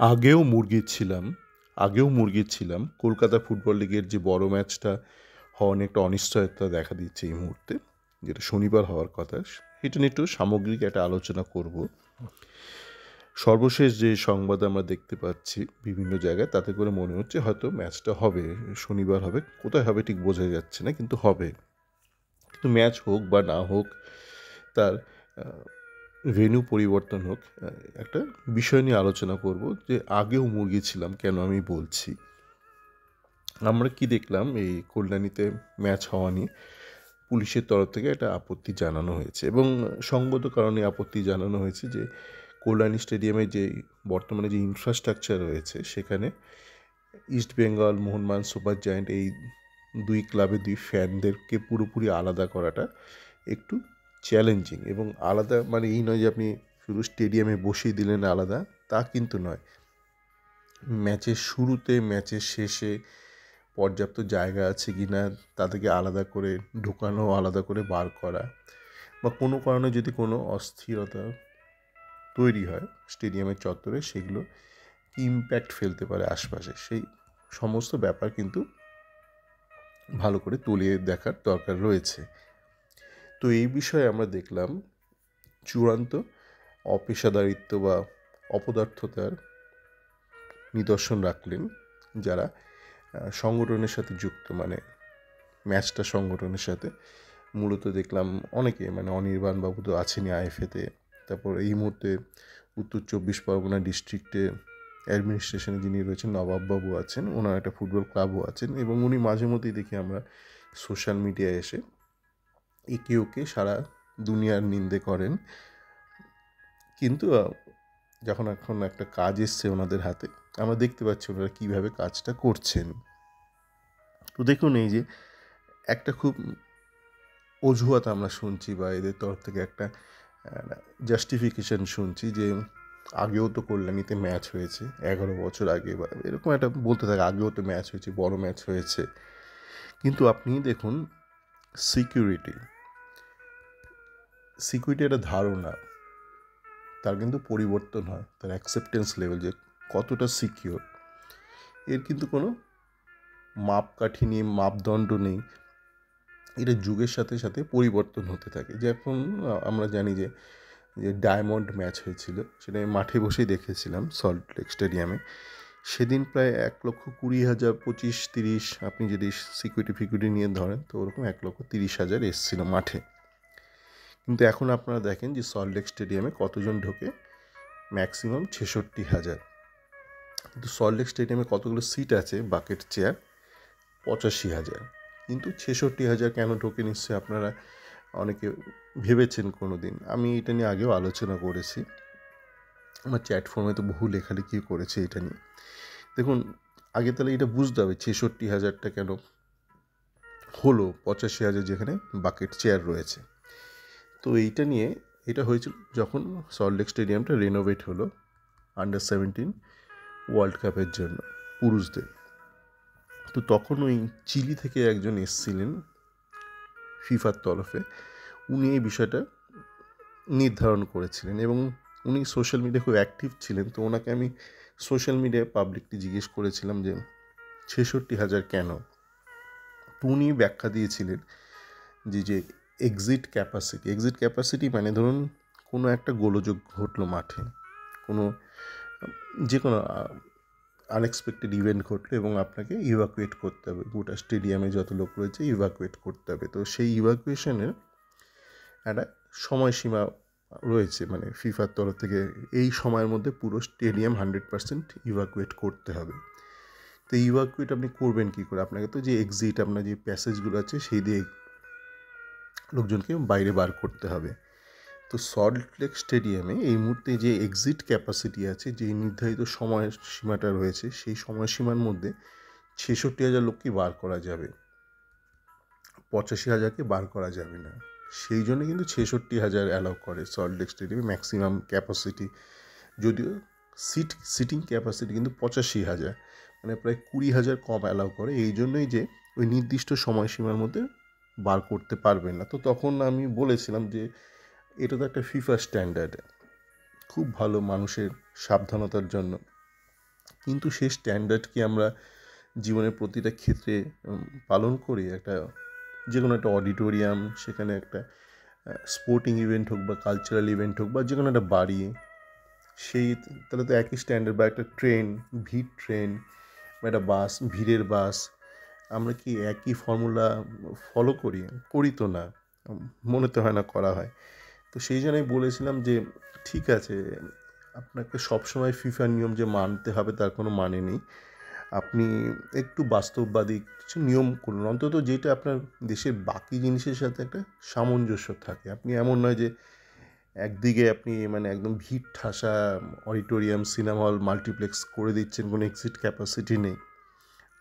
আগেও মুরগি ছিলাম আগেও মুরগি ছিলাম কলকাতা ফুটবল লিগের যে বড় ম্যাচটা হওয়া নিয়ে একটা অনিশ্চয়তা দেখা দিচ্ছে এই মুহূর্তে, যেটা শনিবার হওয়ার কথা। সেটা নিয়ে একটু সামগ্রিক একটা আলোচনা করব। সর্বশেষ যে সংবাদ আমরা দেখতে পাচ্ছি বিভিন্ন জায়গায়, তাতে করে মনে হচ্ছে হয়তো ম্যাচটা হবে, শনিবার হবে। কোথায় হবে ঠিক বোঝা যাচ্ছে না, কিন্তু হবে। কিন্তু ম্যাচ হোক বা না হোক, তার ভেন্যু পরিবর্তন হোক, একটা বিষয় নিয়ে আলোচনা করব যে আগেও মুরগি ছিলাম কেন আমি বলছি। আমরা কি দেখলাম, এই কল্যাণীতে ম্যাচ হওয়া নিয়ে পুলিশের তরফ থেকে একটা আপত্তি জানানো হয়েছে, এবং সঙ্গত কারণে আপত্তি জানানো হয়েছে যে কল্যাণী স্টেডিয়ামে যে বর্তমানে যে ইনফ্রাস্ট্রাকচার রয়েছে, সেখানে east Bengal, Mohun Bagan, super giant, এই দুই ক্লাবে দুই ফ্যানদেরকে পুরোপুরি আলাদা করাটা একটু চ্যালেঞ্জিং। এবং আলাদা মানে এই নয় যে আপনি শুধু স্টেডিয়ামে বসিয়ে দিলেন আলাদা, তা কিন্তু নয়। ম্যাচের শুরুতে, ম্যাচের শেষে পর্যাপ্ত জায়গা আছে কি না তাদেরকে আলাদা করে ঢুকানো, আলাদা করে বার করা, বা কোনো কারণে যদি কোনো অস্থিরতা তৈরি হয় স্টেডিয়ামের চত্বরে, সেগুলো কি ইম্প্যাক্ট ফেলতে পারে আশপাশে, সেই সমস্ত ব্যাপার কিন্তু ভালো করে তলিয়ে দেখার দরকার রয়েছে। তো এই বিষয়ে আমরা দেখলাম চূড়ান্ত অপেশাদারিত্ব বা অপদার্থতার নিদর্শন রাখলেন যারা সংগঠনের সাথে যুক্ত, মানে ম্যাচটা সংগঠনের সাথে। মূলত দেখলাম অনেকে, মানে অনির্বাণ বাবু তো আছেনই আইএফএতে, তারপর এই মুহূর্তে উত্তর 24 পরগনা ডিস্ট্রিক্টে অ্যাডমিনিস্ট্রেশনে যিনি রয়েছেন নবাববাবু আছেন, ওনার একটা ফুটবল ক্লাবও আছেন, এবং উনি মাঝে মধ্যেই দেখি আমরা সোশ্যাল মিডিয়ায় এসে একে ওকে সারা দুনিয়ার নিন্দে করেন। কিন্তু যখন এখন একটা কাজ এসছে ওনাদের হাতে, আমরা দেখতে পাচ্ছি ওনারা কীভাবে কাজটা করছেন। তো দেখুন, এই যে একটা খুব অজুহাত আমরা শুনছি, বা এদের তরফ থেকে একটা জাস্টিফিকেশন শুনছি যে আগেও তো কল্যাণীতে ম্যাচ হয়েছে 11 বছর আগে, বা এরকম একটা বলতে থাকে, আগেও তো ম্যাচ হয়েছে, বড় ম্যাচ হয়েছে। কিন্তু আপনি দেখুন, সিকিউরিটি একটা ধারণা, তার কিন্তু পরিবর্তন হয়, তার অ্যাকসেপ্টেন্স লেভেল যে কতটা সিকিউর, এর কিন্তু কোনো মাপকাঠি নেই, মাপদণ্ড নেই। এটা যুগের সাথে সাথে পরিবর্তন হতে থাকে। যখন আমরা জানি যে ডায়মন্ড ম্যাচ হয়েছিল, সেটা আমি মাঠে বসেই দেখেছিলাম সল্ট লেক স্টেডিয়ামে। সেদিন প্রায় 1,20,000, 25-30, আপনি যদি সিকিউরিটি নিয়ে ধরেন তো ওরকম 1,30,000 এসেছিল মাঠে। কিন্তু এখন আপনারা দেখেন যে সল্ট লেক স্টেডিয়ামে কতজন ঢোকে, ম্যাক্সিমাম 66,000। কিন্তু সল্ট লেক স্টেডিয়ামে কতগুলো সিট আছে, বাকেট চেয়ার, 85,000। কিন্তু 66,000 কেন ঢোকে, নিশ্চয়ই আপনারা অনেকে ভেবেছেন কোনো দিন। আমি এটা নিয়ে আগেও আলোচনা করেছি, আমার চ্যাট ফর্মে তো বহু লেখালেখি করেছে এটা নিয়ে। দেখুন, আগে তাহলে এটা বুঝতে হবে 66,000টা কেন হলো 85,000 যেখানে বাকেট চেয়ার রয়েছে। তো এইটা নিয়ে, এটা হয়েছিল যখন সল্ট লেক স্টেডিয়ামটা রেনোভেট হলো আন্ডার-17 ওয়ার্ল্ড কাপের জন্য পুরুষদের। তো তখন ওই চিলি থেকে একজন এসছিলেন ফিফার তরফে, উনি এই বিষয়টা নির্ধারণ করেছিলেন, এবং উনি সোশ্যাল মিডিয়ায় খুব অ্যাক্টিভ ছিলেন। তো ওনাকে আমি সোশ্যাল মিডিয়ায় পাবলিকলি জিজ্ঞেস করেছিলাম যে 66,000 কেন। তো উনি ব্যাখ্যা দিয়েছিলেন যে এক্সিট ক্যাপাসিটি মানে ধরুন কোনো একটা গোলযোগ ঘটলো মাঠে, যে কোনো আনএক্সপেক্টেড ইভেন্ট ঘটলো, এবং আপনাকে ইভাকুয়েট করতে হবে, গোটা স্টেডিয়ামে যত লোক রয়েছে ইভাকুয়েট করতে হবে। তো সেই ইভাকুয়েশনের একটা সময়সীমা রয়েছে, মানে ফিফার তরফ থেকে এই সময়ের মধ্যে পুরো স্টেডিয়াম 100% ইভাকুয়েট করতে হবে। তো ইভাকুয়েট আপনি করবেন কী করে? আপনাকে তো যে এক্সিট, আপনার যে প্যাসেজগুলো আছে সেই দিয়ে লোকজনকে বাইরে বার করতে হবে। তো সল্ট লেক স্টেডিয়ামে এই মুহূর্তে যে এক্সিট ক্যাপাসিটি আছে, যে নির্ধারিত সময়সীমাটা রয়েছে, সেই সময়সীমার মধ্যে 66,000 লোককে বার করা যাবে, 85,000কে বার করা যাবে না। সেই জন্য কিন্তু 66,000 অ্যালাউ করে সল্ট লেক স্টেডিয়ামে ম্যাক্সিমাম ক্যাপাসিটি। যদিও সিটিং ক্যাপাসিটি কিন্তু 85,000, মানে প্রায় 20,000 কম অ্যালাউ করে। এই জন্যই যে ওই নির্দিষ্ট সময়সীমার মধ্যে বার করতে পারবেন না। তো তখন আমি বলেছিলাম যে এটা তো একটা ফিফা স্ট্যান্ডার্ড, খুব ভালো মানুষের সাবধানতার জন্য কিন্তু সেই স্ট্যান্ডার্ড কি আমরা জীবনের প্রতিটা ক্ষেত্রে পালন করি? যে কোনো একটা অডিটোরিয়াম, সেখানে একটা স্পোর্টিং ইভেন্ট হোক বা কালচারাল ইভেন্ট হোক বা যে কোনো একটা বাড়ি, তাহলে তো একই স্ট্যান্ডার্ড, বা একটা ট্রেন, ভিড় ট্রেন বা একটা বাস, ভিড়ের বাস, আমরা কি একই ফর্মুলা ফলো করি? করি তো না, মনে তো হয় না করা হয়। তো সেই জন্যই বলেছিলাম যে ঠিক আছে, আপনাকে সবসময় ফিফার নিয়ম যে মানতে হবে তার কোনো মানে নেই। আপনি একটু বাস্তববাদী কিছু নিয়ম করুন, অন্তত যেটা আপনার দেশের বাকি জিনিসের সাথে একটা সামঞ্জস্য থাকে। আপনি এমন নয় যে একদিকে আপনি মানে একদম ভিড় ঠাসা অডিটোরিয়াম, সিনেমা হল, মাল্টিপ্লেক্স করে দিচ্ছেন, কোনো এক্সিট ক্যাপাসিটি নেই।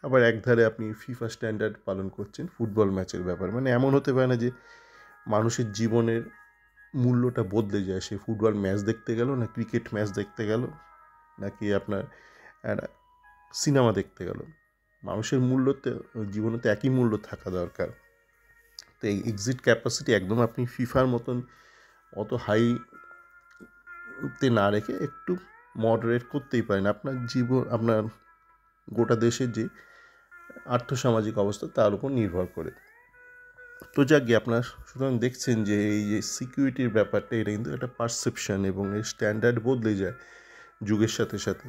আবার একধারে আপনি ফিফা স্ট্যান্ডার্ড পালন করছেন ফুটবল ম্যাচের ব্যাপার। মানে এমন হতে পারে না যে মানুষের জীবনের মূল্যটা বদলে যায় সে ফুটবল ম্যাচ দেখতে গেল, না ক্রিকেট ম্যাচ দেখতে গেল, নাকি আপনার একটা সিনেমা দেখতে গেল। মানুষের মূল্যতে, জীবনে তো একই মূল্য থাকা দরকার। তো এই এক্সিট ক্যাপাসিটি একদম আপনি ফিফার মতন অত হাইতে না রেখে একটু মডারেট করতেই পারেন। আপনার গোটা দেশের যে আর্থসামাজিক অবস্থা তার উপর নির্ভর করে। তো যাক গে, আপনার সুতরাং দেখছেন যে এই যে সিকিউরিটির ব্যাপারটা, এটা কিন্তু একটা পারসেপশন এবং এর স্ট্যান্ডার্ড বদলে যায় যুগের সাথে সাথে।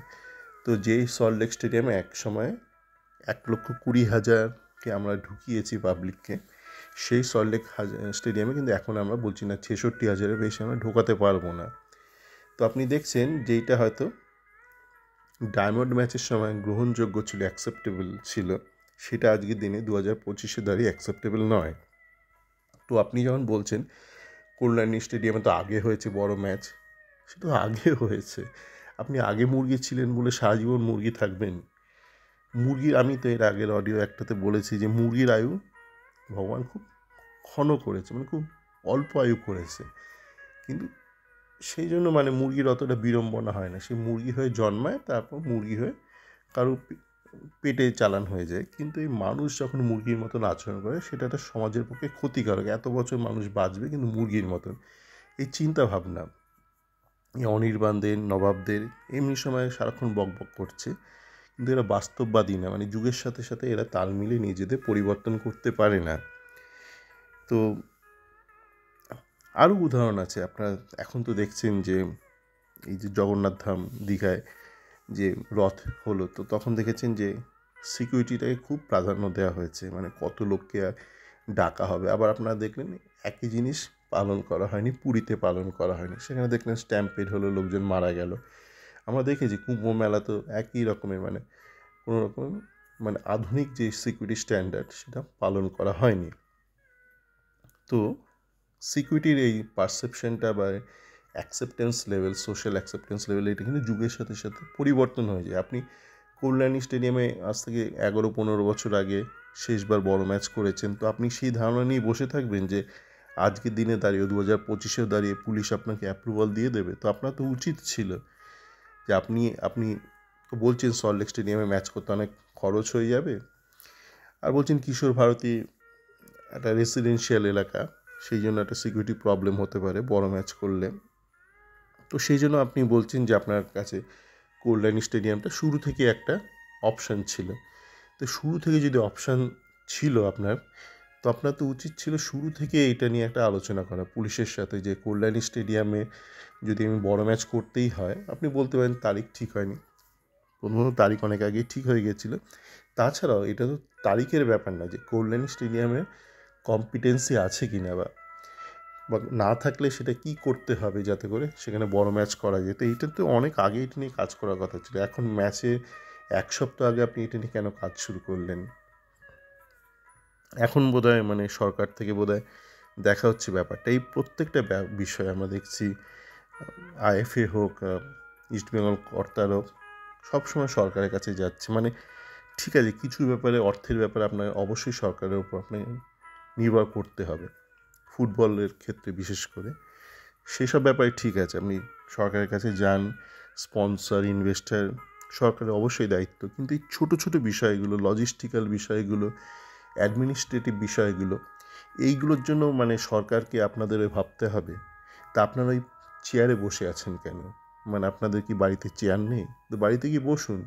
তো যেই সল্টলেক স্টেডিয়ামে এক সময় 1,20,000কে আমরা ঢুকিয়েছি পাবলিককে, সেই সল্টলেক স্টেডিয়ামে কিন্তু এখন আমরা বলছি না 66,000-এর বেশি আমরা ঢোকাতে পারবো না। তো আপনি দেখছেন যেইটা হয়তো ডায়মন্ড ম্যাচের সময় গ্রহণযোগ্য ছিল, অ্যাকসেপ্টেবল ছিল, সেটা আজকের দিনে 2025-এ দাঁড়িয়ে অ্যাকসেপ্টেবল নয়। তো আপনি যখন বলছেন কল্যাণী স্টেডিয়ামে তো আগে হয়েছে বড় ম্যাচ, সেটা তো আগে হয়েছে। আপনি আগে মুরগি ছিলেন বলে সারা জীবন মুরগি থাকবেন? আমি তো এর আগের অডিও একটাতে বলেছি যে মুরগির আয়ু ভগবান খুব ক্ষণ করেছে, মানে খুব অল্প আয়ু করেছে। কিন্তু সেই জন্য মানে মুরগির অতটা বিড়ম্বনা হয় না। সে মুরগি হয়ে জন্মায়, তারপর মুরগি হয়ে কারো পেটে চালান হয়ে যায়। কিন্তু এই মানুষ যখন মুরগির মতন আচরণ করে, সেটা একটা সমাজের পক্ষে ক্ষতিকারক। এত বছর মানুষ বাঁচবে কিন্তু মুরগির মতন, এই চিন্তা ভাবনা এই অনির্বাণদের, নবাবদের এমনি সময় সারাক্ষণ বকবক করছে, কিন্তু এরা বাস্তববাদী না। মানে যুগের সাথে সাথে এরা তাল মিলিয়ে নিজেদের পরিবর্তন করতে পারে না। তো আরও উদাহরণ আছে। আপনারা এখন তো দেখছেন যে এই যে জগন্নাথ ধাম দীঘায় যে রথ হলো, তো তখন দেখেছেন যে সিকিউরিটিটাকে খুব প্রাধান্য দেওয়া হয়েছে, মানে কত লোককে ডাকা হবে। আবার আপনারা দেখলেন একই জিনিস পালন করা হয়নি, পুরীতে পালন করা হয়নি, সেখানে দেখলেন স্ট্যাম্পেড হলো, লোকজন মারা গেল। আমরা দেখেছি কুম্ভ মেলা তো একই রকমের, মানে কোনো রকম মানে আধুনিক যে সিকিউরিটি স্ট্যান্ডার্ড সেটা পালন করা হয়নি। তো সিকিউরিটির এই পারসেপশনটা বা acceptance level, social acceptance level, এটা কিন্তু যুগের সাথে সাথে পরিবর্তন হয়ে যায়। আপনি কল্যাণী স্টেডিয়ামে আজ থেকে 11-15 বছর আগে শেষবার বড় ম্যাচ করেছেন, তো আপনি সেই ধারণা নিয়ে বসে থাকবেন যে আজকের দিনে দাঁড়িয়ে 2025-এও দাঁড়িয়ে পুলিশ আপনাকে অ্যাপ্রুভাল দিয়ে দেবে? তো আপনার তো উচিত ছিল যে আপনি তো বলছেন সল্টলেক স্টেডিয়ামে ম্যাচ করতে অনেক খরচ হয়ে যাবে, আর বলছেন কিশোর ভারতী একটা রেসিডেন্সিয়াল এলাকা, সেই জন্য একটা সিকিউরিটি প্রবলেম হতে পারে বড় ম্যাচ করলে। তো সেই জন্য আপনি বলছেন যে আপনার কাছে কল্যাণী স্টেডিয়ামটা শুরু থেকে একটা অপশান ছিল। তো শুরু থেকে যদি অপশান ছিল আপনার, তো আপনার তো উচিত ছিল শুরু থেকে এটা নিয়ে একটা আলোচনা করা পুলিশের সাথে, যে কল্যাণী স্টেডিয়ামে যদি আমি বড় ম্যাচ করতেই হয়, আপনি বলতে পারেন তারিখ ঠিক হয়নি। প্রথমত তারিখ অনেক আগেই ঠিক হয়ে গিয়েছিলো। তাছাড়াও এটা তো তারিখের ব্যাপার না যে কল্যাণী স্টেডিয়ামে কম্পিটেন্সি আছে কি না, বা না থাকলে সেটা কি করতে হবে যাতে করে সেখানে বড় ম্যাচ করা যেত। এইটা তো অনেক আগে এটা নিয়ে কাজ করার কথা ছিল। এখন ম্যাচে 1 সপ্তাহ আগে আপনি এটা নিয়ে কেন কাজ শুরু করলেন? এখন বোধহয় মানে সরকার থেকে বোধহয় দেখা হচ্ছে ব্যাপারটা। এই প্রত্যেকটা বিষয় আমরা দেখছি, আইএফএ হোক, ইস্টবেঙ্গল কর্তার হোক, সবসময় সরকারের কাছে যাচ্ছে। মানে ঠিক আছে, কিছু ব্যাপারে, অর্থের ব্যাপারে আপনার অবশ্যই সরকারের উপর আপনাকে নির্ভর করতে হবে, ফুটবলের ক্ষেত্রে বিশেষ করে সেসব ব্যাপারে ঠিক আছে, আপনি সরকারের কাছে যান, স্পন্সর, ইনভেস্টার, সরকারের অবশ্যই দায়িত্ব। কিন্তু এই ছোটো ছোটো বিষয়গুলো, লজিস্টিক্যাল বিষয়গুলো, অ্যাডমিনিস্ট্রেটিভ বিষয়গুলো, এইগুলোর জন্য মানে সরকারকে আপনাদের ভাবতে হবে। তা আপনারা ওই চেয়ারে বসে আছেন কেন? মানে আপনাদের কি বাড়িতে চেয়ার নেই? তো বাড়িতে গিয়ে বসুন।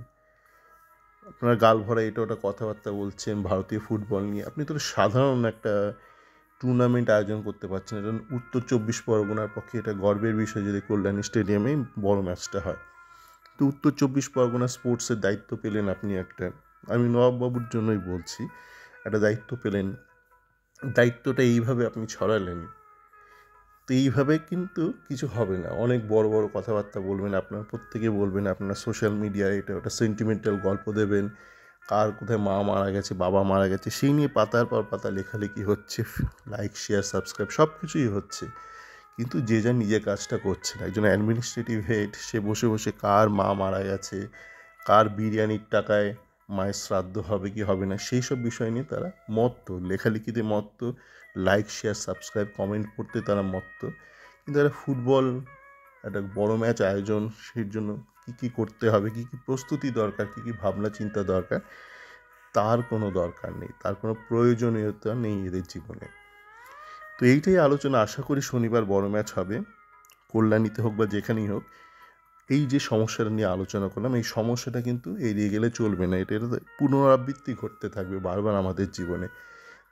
আপনারা গাল ভরা এটা ওটা কথাবার্তা বলছেন ভারতীয় ফুটবল নিয়ে। আপনি তো সাধারণ একটা টুর্নামেন্ট আয়োজন করতে পারছেন না। এটা উত্তর 24 পরগনার পক্ষে এটা গর্বের বিষয় যদি কল্যাণী স্টেডিয়ামে বড় ম্যাচটা হয়। তো উত্তর 24 পরগনা স্পোর্টসের দায়িত্ব পেলেন আপনি একটা, আমি নবাববাবুর জন্যই বলছি, একটা দায়িত্ব পেলেন, দায়িত্বটা এইভাবে আপনি ছড়ালেন। তো এইভাবে কিন্তু কিছু হবে না। অনেক বড় বড় কথাবার্তা বলবেন, আপনার প্রত্যেকে বলবেন, আপনার সোশ্যাল মিডিয়ায় এটা ওটা সেন্টিমেন্টাল গল্প দেবেন, কার কোথায় মা মারা গেছে, বাবা মারা গেছে, সেই নিয়ে পাতার পর পাতা লেখালেখি হচ্ছে, লাইক শেয়ার সাবস্ক্রাইব সব কিছুই হচ্ছে। কিন্তু যে যা নিজের কাজটা করছে না। একজন অ্যাডমিনিস্ট্রেটিভ হেড, সে বসে বসে কার মা মারা গেছে, কার বিরিয়ানির টাকায় মায়ের শ্রাদ্ধ হবে কি হবে না, সেই সব বিষয় নিয়ে তারা মত্ত, লেখালেখিতে মত্ত, লাইক শেয়ার সাবস্ক্রাইব কমেন্ট করতে তারা মত্ত। কিন্তু একটা ফুটবল, একটা বড় ম্যাচ আয়োজন, সেই জন্য কী কী করতে হবে, কী কী প্রস্তুতি দরকার, কী কী ভাবনা চিন্তা দরকার, তার কোনো দরকার নেই, তার কোনো প্রয়োজনীয়তা নেই এদের জীবনে। তো এইটাই আলোচনা, আশা করি শনিবার বড় ম্যাচ হবে, কল্যাণীতে হোক বা যেখানেই হোক। এই যে সমস্যাটা নিয়ে আলোচনা করলাম, এই সমস্যাটা কিন্তু এড়িয়ে গেলে চলবে না, এটা পুনরাবৃত্তি ঘটতে থাকবে বারবার আমাদের জীবনে।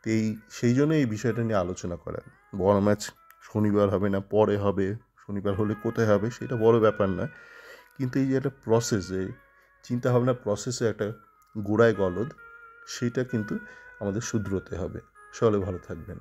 তো সেই জন্য এই বিষয়টা নিয়ে আলোচনা করা। বড় ম্যাচ শনিবার হবে না পরে হবে, শনিবার হলে কোথায় হবে সেটা বড় ব্যাপার নয়, কিন্তু এই যে একটা প্রসেসে চিন্তাভাবনা, প্রসেসে একটা গোড়ায় গলদ, সেটা কিন্তু আমাদের শুধরোতে হবে। সকলে ভালো থাকবেন।